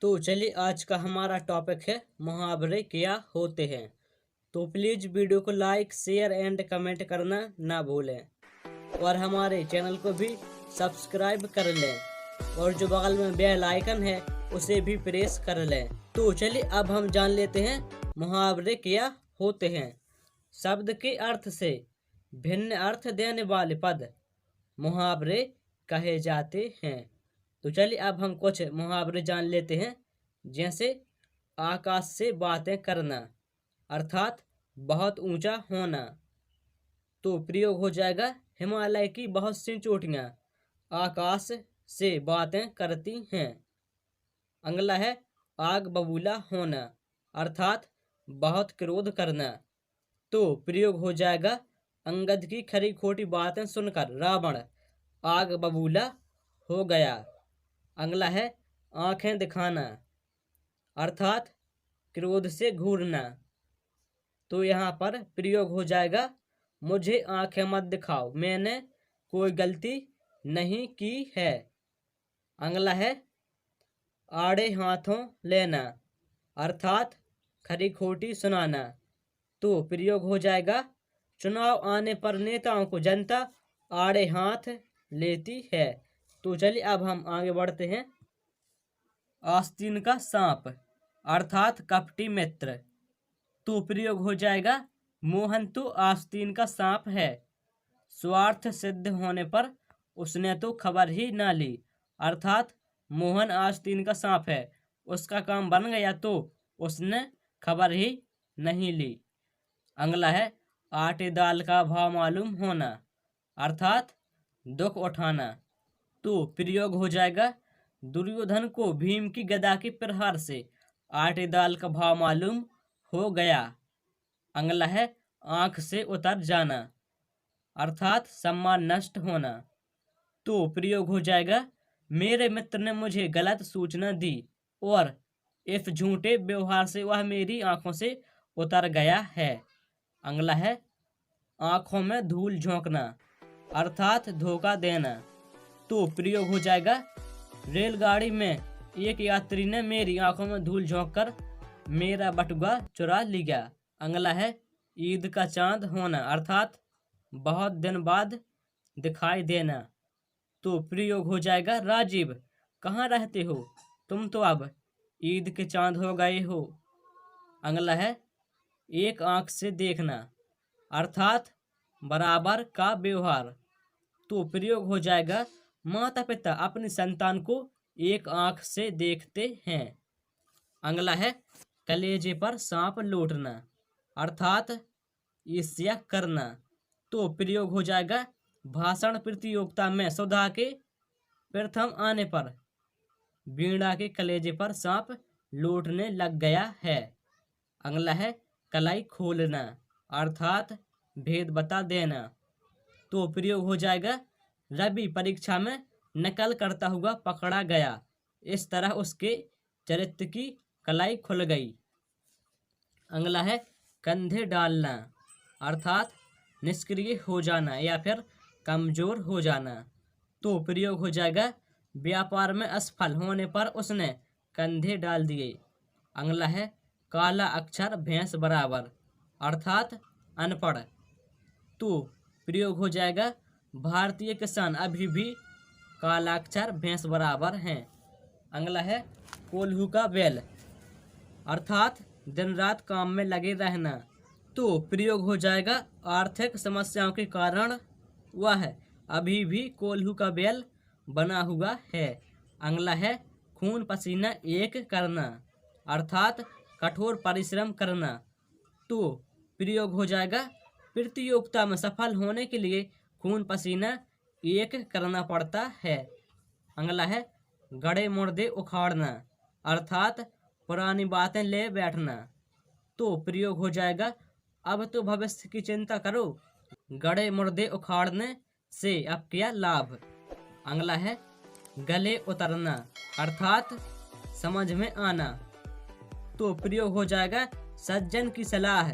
तो चलिए आज का हमारा टॉपिक है मुहावरे क्या होते हैं। तो प्लीज़ वीडियो को लाइक शेयर एंड कमेंट करना ना भूलें और हमारे चैनल को भी सब्सक्राइब कर लें और जो बगल में बेल आइकन है उसे भी प्रेस कर लें। तो चलिए अब हम जान लेते हैं मुहावरे क्या होते हैं। शब्द के अर्थ से भिन्न अर्थ देने वाले पद मुहावरे कहे जाते हैं। तो चलिए अब हम कुछ मुहावरे जान लेते हैं। जैसे आकाश से बातें करना अर्थात बहुत ऊंचा होना। तो प्रयोग हो जाएगा हिमालय की बहुत सी चोटियां आकाश से बातें करती हैं। अगला है आग बबूला होना अर्थात बहुत क्रोध करना। तो प्रयोग हो जाएगा अंगद की खरी खोटी बातें सुनकर रावण आग बबूला हो गया। अगला है आंखें दिखाना अर्थात क्रोध से घूरना। तो यहाँ पर प्रयोग हो जाएगा मुझे आंखें मत दिखाओ, मैंने कोई गलती नहीं की है। अगला है आड़े हाथों लेना अर्थात खरी खोटी सुनाना। तो प्रयोग हो जाएगा चुनाव आने पर नेताओं को जनता आड़े हाथ लेती है। तो चलिए अब हम आगे बढ़ते हैं। आस्तीन का सांप अर्थात कपटी मित्र। तो प्रयोग हो जाएगा मोहन तो आस्तीन का सांप है, स्वार्थ सिद्ध होने पर उसने तो खबर ही ना ली। अर्थात मोहन आस्तीन का सांप है, उसका काम बन गया तो उसने खबर ही नहीं ली। अगला है आटे दाल का भाव मालूम होना अर्थात दुख उठाना। तो प्रयोग हो जाएगा दुर्योधन को भीम की गदा के प्रहार से आटे दाल का भाव मालूम हो गया। अगला है आंख से उतर जाना अर्थात सम्मान नष्ट होना। तो प्रयोग हो जाएगा मेरे मित्र ने मुझे गलत सूचना दी और इस झूठे व्यवहार से वह मेरी आंखों से उतर गया है। अगला है आंखों में धूल झोंकना अर्थात धोखा देना। तो प्रयोग हो जाएगा रेलगाड़ी में एक यात्री ने मेरी आंखों में धूल झोंककर मेरा बटुआ चुरा लिया। अगला है ईद का चांद होना अर्थात बहुत दिन बाद दिखाई देना। तो प्रयोग हो जाएगा राजीव कहाँ रहते हो, तुम तो अब ईद के चांद हो गए हो। अगला है एक आंख से देखना अर्थात बराबर का व्यवहार। तो प्रयोग हो जाएगा माता पिता अपनी संतान को एक आंख से देखते हैं। अगला है कलेजे पर सांप लौटना अर्थात ईर्ष्या करना। तो प्रयोग हो जाएगा भाषण प्रतियोगिता में सुधा के प्रथम आने पर वीणा के कलेजे पर सांप लौटने लग गया है। अगला है कलाई खोलना अर्थात भेद बता देना। तो प्रयोग हो जाएगा रवि परीक्षा में नकल करता हुआ पकड़ा गया, इस तरह उसके चरित्र की कलाई खुल गई। अगला है कंधे डालना अर्थात निष्क्रिय हो जाना या फिर कमजोर हो जाना। तो प्रयोग हो जाएगा व्यापार में असफल होने पर उसने कंधे डाल दिए। अगला है काला अक्षर भैंस बराबर अर्थात अनपढ़। तो प्रयोग हो जाएगा भारतीय किसान अभी भी कालाक्षर भैंस बराबर हैं। अगला है कोल्हू का बैल अर्थात दिन रात काम में लगे रहना। तो प्रयोग हो जाएगा आर्थिक समस्याओं के कारण वह अभी भी कोल्हू का बैल बना हुआ है। अगला है खून पसीना एक करना अर्थात कठोर परिश्रम करना। तो प्रयोग हो जाएगा प्रतियोगिता में सफल होने के लिए खून पसीना एक करना पड़ता है। अगला है गड़े मुर्दे उखाड़ना अर्थात पुरानी बातें ले बैठना। तो प्रयोग हो जाएगा अब तो भविष्य की चिंता करो, गड़े मुर्दे उखाड़ने से अब क्या लाभ। अगला है गले उतरना अर्थात समझ में आना। तो प्रयोग हो जाएगा सज्जन की सलाह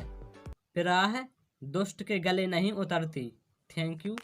फिराह दुष्ट के गले नहीं उतरती। Thank you.